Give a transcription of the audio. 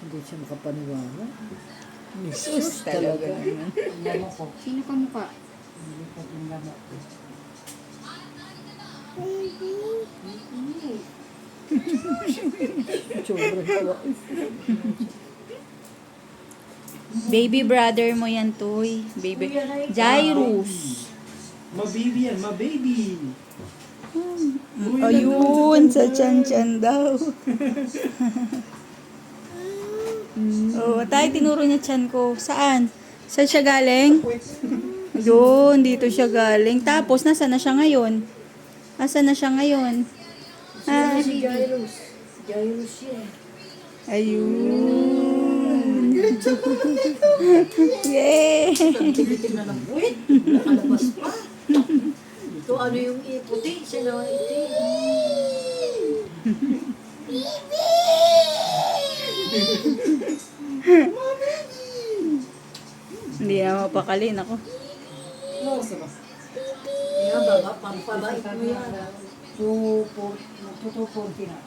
Hindi siya makapaniwala. Sus talaga naman. Lamo ko. Sino ka mukha? Hindi ko yung lamo ko. Sobrang tawa. Baby brother mo yan, Toy. Baby. Jairus. Ma-baby yan, ma-baby. Ayun, sa chan-chan daw. Oo, tayo tinuro niya chan ko. Saan? Saan siya galing? Yun, dito siya galing. Tapos, nasa na siya ngayon? Nasa na siya ngayon? Ah, Si Jairus. Jairus yun. ayun. Yay! Tigitin na ng buwit. Nakalabas pa. Ito ano yung puti. Siya na itim. Hindi na mapakalin ako. Kaya baba, pampabait mo yan. 240 na.